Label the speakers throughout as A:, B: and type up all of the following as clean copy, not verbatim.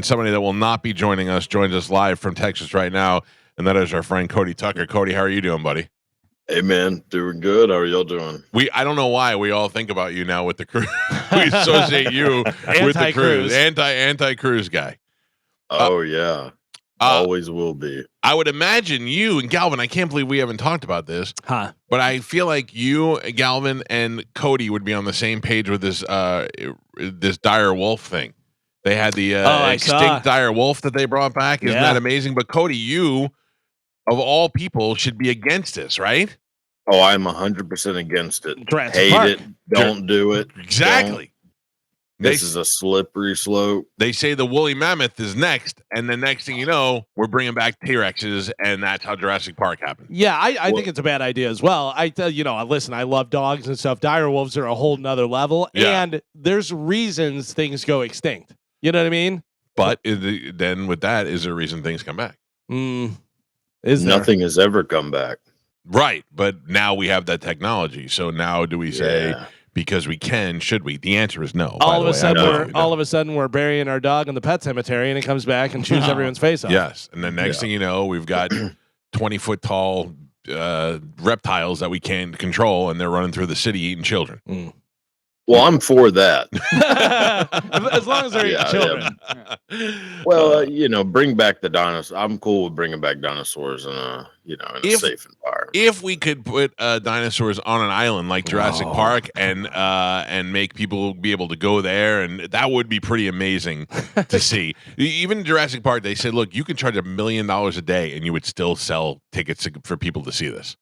A: Somebody that will not be joining us joins us live from Texas right now, and that is our friend Cody Tucker. Cody, how are you doing, buddy?
B: Hey man, doing good. How are y'all doing?
A: I don't know why we all think about you now with the cruise. We associate you with the cruise, anti-cruise guy.
B: Oh yeah, always will be.
A: I would imagine you and Galvin. I can't believe we haven't talked about this, but I feel like you, Galvin, and Cody would be on the same page with this dire wolf thing. They had the extinct dire wolf that they brought back. Isn't that amazing? But Cody, you of all people should be against this, right?
B: Oh, I'm 100% against it.
C: Jurassic
B: Hate
C: Park.
B: it. Don't do it.
A: Exactly.
B: This is a slippery slope.
A: They say the woolly mammoth is next, and the next thing you know, we're bringing back T-Rexes, and that's how Jurassic Park happened.
C: Yeah, I think it's a bad idea as well. Listen, I love dogs and stuff. Dire wolves are a whole nother level, and there's reasons things go extinct. You know what I mean?
A: But then with that, is there a reason things come back?
B: Nothing has ever come back.
A: Right, but now we have that technology. So now do we say because we can, should we? The answer is no.
C: All of a sudden we're burying our dog in the pet cemetery, and it comes back and chews everyone's face off.
A: Yes, and the next thing you know, we've got 20-foot tall reptiles that we can't control, and they're running through the city eating children.
B: Well, I'm for that.
C: As long as they're eating children.
B: Yeah. Well, bring back the dinosaurs. I'm cool with bringing back dinosaurs in a safe environment.
A: If we could put dinosaurs on an island like Jurassic Park and make people be able to go there, and that would be pretty amazing to see. Even Jurassic Park, they said, look, you can charge $1 million a day, and you would still sell tickets for people to see this.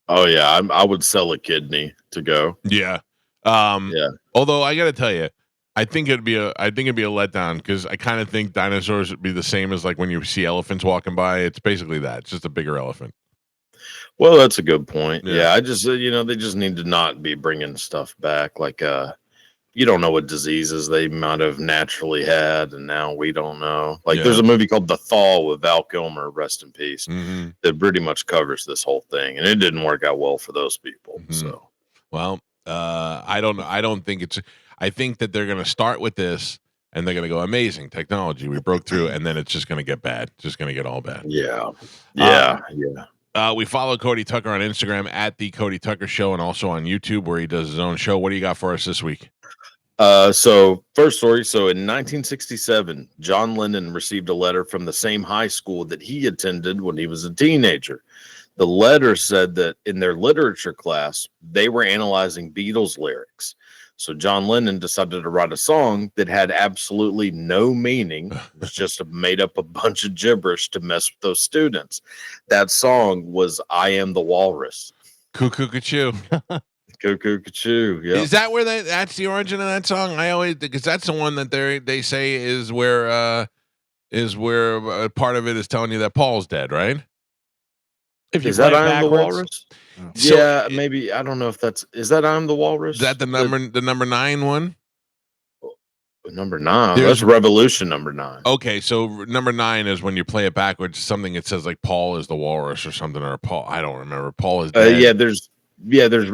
B: Oh yeah, I would sell a kidney to go.
A: Yeah. Although I got to tell you, I think it'd be a letdown because I kind of think dinosaurs would be the same as like when you see elephants walking by. It's basically that. It's just a bigger elephant.
B: Well, that's a good point. Yeah, I just they just need to not be bringing stuff back. Like you don't know what diseases they might have naturally had, and now we don't know. Like there's a movie called The Thaw with Val Kilmer, rest in peace, that pretty much covers this whole thing, and it didn't work out well for those people. So,
A: well. I don't think it's. I think that they're going to start with this, and they're going to go amazing technology. We broke through, and then it's just going to get bad. Just going to get all bad.
B: Yeah.
A: We follow Cody Tucker on Instagram at the Cody Tucker Show, and also on YouTube where he does his own show. What do you got for us this week?
B: So first story. So in 1967, John Lennon received a letter from the same high school that he attended when he was a teenager. The letter said that in their literature class, they were analyzing Beatles lyrics. So John Lennon decided to write a song that had absolutely no meaning. It was just made up a bunch of gibberish to mess with those students. That song was I Am the Walrus.
A: Cuckoo Cachoo.
B: Cuckoo Cachoo, yeah.
A: Is that where that's the origin of that song? I always, because that's the one that they say is where part of it is telling you that Paul's dead, right?
C: If you
B: is that I Am the Walrus?
A: So,
B: yeah, maybe. I don't know if is that I Am the Walrus?
A: Is that the number 9 one?
B: Number 9. That's Revolution number 9.
A: Okay, so number 9 is when you play it backwards. Something that says like Paul is the walrus or something, or Paul. I don't remember. Paul is dead.
B: There's.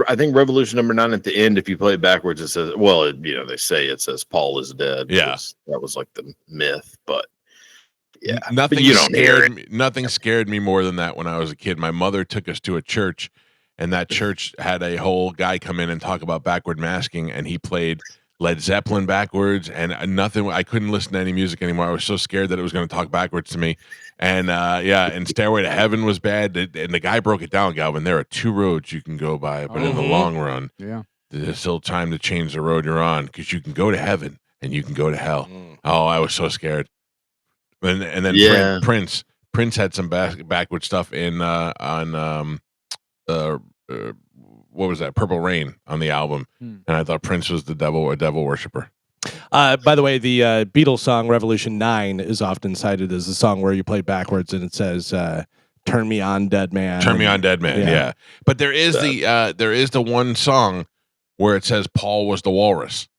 B: I think Revolution number 9 at the end. If you play it backwards, it says. Well, they say it says Paul is dead.
A: Yeah,
B: that was like the myth, but. Yeah,
A: nothing scared me more than that when I was a kid. My mother took us to a church, and that church had a whole guy come in and talk about backward masking, and he played Led Zeppelin backwards, and nothing. I couldn't listen to any music anymore. I was so scared that it was going to talk backwards to me. And and Stairway to Heaven was bad. And the guy broke it down, Galvin. There are 2 roads you can go by, but in the long run, there's still time to change the road you're on because you can go to heaven and you can go to hell. Oh, I was so scared. And then Prince had some backward stuff in what was that, Purple Rain on the album, and I thought Prince was a devil worshiper.
C: By the way, the Beatles song Revolution 9 is often cited as the song where you play backwards and it says "Turn Me On, Dead Man."
A: Turn me on, dead man. Yeah. But there is the one song where it says Paul was the walrus.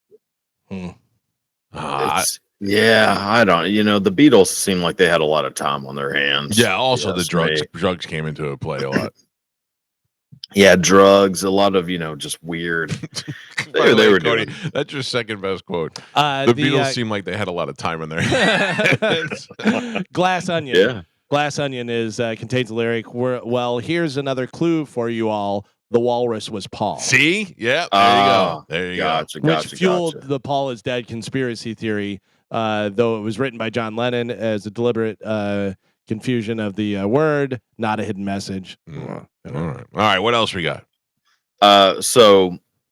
B: Yeah, I don't. The Beatles seem like they had a lot of time on their hands.
A: Yeah. Also, the drugs came into play a lot.
B: Yeah, drugs, a lot of just weird.
A: By the
B: They
A: way,
B: were
A: Cody,
B: doing.
A: that's your second best quote. The Beatles seem like they had a lot of time in their hands.
C: Glass Onion.
B: Yeah.
C: Glass Onion contains a lyric. Well, here's another clue for you all. The walrus was Paul.
A: See? Yeah, there you go. There you
B: Gotcha,
A: go.
C: Which fueled the Paul is dead conspiracy theory, though it was written by John Lennon as a deliberate confusion of the word, not a hidden message.
A: All right. What else we got?
B: So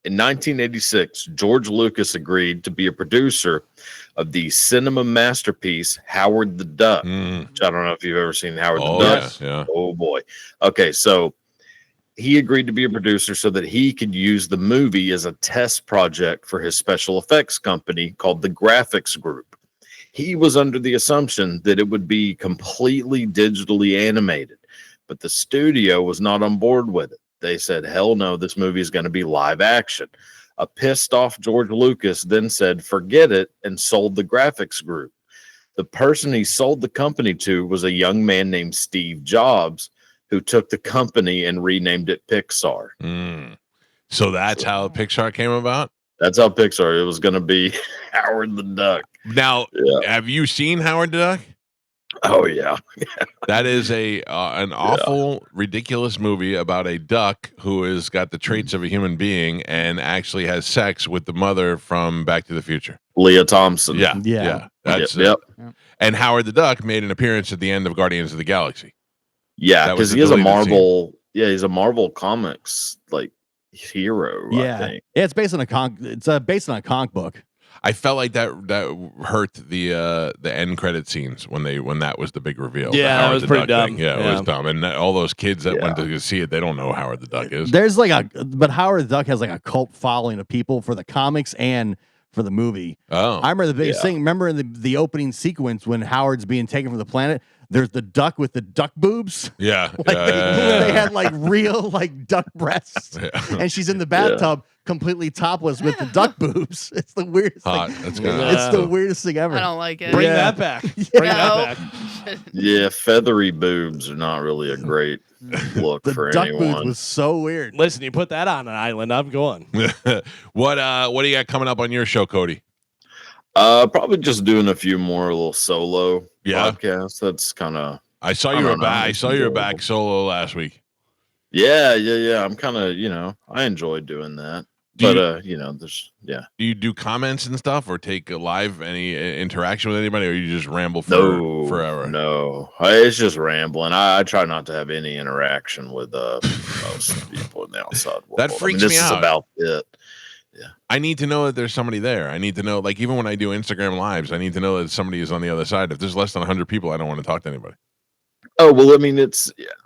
B: in 1986, George Lucas agreed to be a producer of the cinema masterpiece Howard the Duck. Which I don't know if you've ever seen Howard the Duck.
A: Yeah.
B: Oh boy. Okay, so he agreed to be a producer so that he could use the movie as a test project for his special effects company called the Graphics Group. He was under the assumption that it would be completely digitally animated, but the studio was not on board with it. They said, hell no, this movie is going to be live action. A pissed off George Lucas then said, forget it, and sold the Graphics Group. The person he sold the company to was a young man named Steve Jobs, who took the company and renamed it Pixar.
A: So that's how Pixar came about?
B: That's how Pixar, it was going to be Howard the Duck.
A: Now, have you seen Howard the Duck?
B: Oh, yeah.
A: That is an awful, ridiculous movie about a duck who has got the traits of a human being and actually has sex with the mother from Back to the Future.
B: Leah Thompson.
A: Yeah. That's And Howard the Duck made an appearance at the end of Guardians of the Galaxy.
B: Yeah, because he is a Marvel. Yeah, he's a Marvel Comics hero. I think.
D: Yeah, it's based on based on a comic book.
A: I felt like that hurt the end credit scenes when that was the big reveal.
C: Yeah, that was pretty dumb.
A: Yeah, it was dumb, and all those kids that went to see it, they don't know who Howard the Duck is.
D: There's but Howard the Duck has a cult following of people for the comics and for the movie.
A: Oh,
D: I remember the biggest thing. Remember in the opening sequence when Howard's being taken from the planet, there's the duck with the duck boobs.
A: Yeah,
D: they had real duck breasts, and she's in the bathtub completely topless with the duck boobs. It's the weirdest thing. It's the weirdest thing ever.
E: I don't like it.
C: Bring that back. Bring that back.
B: Yeah, feathery boobs are not really a great look for
D: duck
B: anyone.
D: Boobs was so weird.
C: Listen, you put that on an island, I'm going.
A: What do you got coming up on your show, Cody?
B: Probably just doing a few more little solo podcasts. That's kind of.
A: I saw you were back. I saw you were back solo last week.
B: Yeah. I'm kind of, I enjoy doing that. There's
A: Do you do comments and stuff, or take any interaction with anybody, or you just ramble forever?
B: No, it's just rambling. I try not to have any interaction with most people in the outside world.
A: That freaks me out.
B: This is about it. Yeah.
A: I need to know that there's somebody there. I need to know, even when I do Instagram lives, I need to know that somebody is on the other side. If there's less than 100 people, I don't want to talk to anybody.
B: Oh, well, I mean,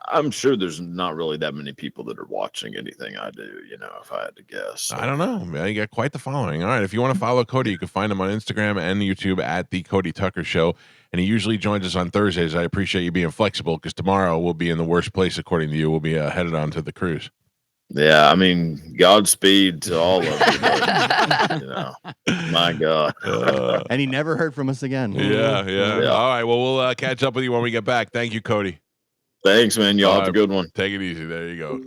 B: I'm sure there's not really that many people that are watching anything I do, if I had to guess. So.
A: I don't know, man. You got quite the following. All right. If you want to follow Cody, you can find him on Instagram and YouTube at The Cody Tucker Show. And he usually joins us on Thursdays. I appreciate you being flexible, because tomorrow we'll be in the worst place, according to you. We'll be headed on to the cruise.
B: Yeah, I mean, Godspeed to all of you. My God.
D: And he never heard from us again.
A: Yeah. All right. Well, we'll catch up with you when we get back. Thank you, Cody.
B: Thanks, man. Y'all have a good one.
A: Take it easy. There you go.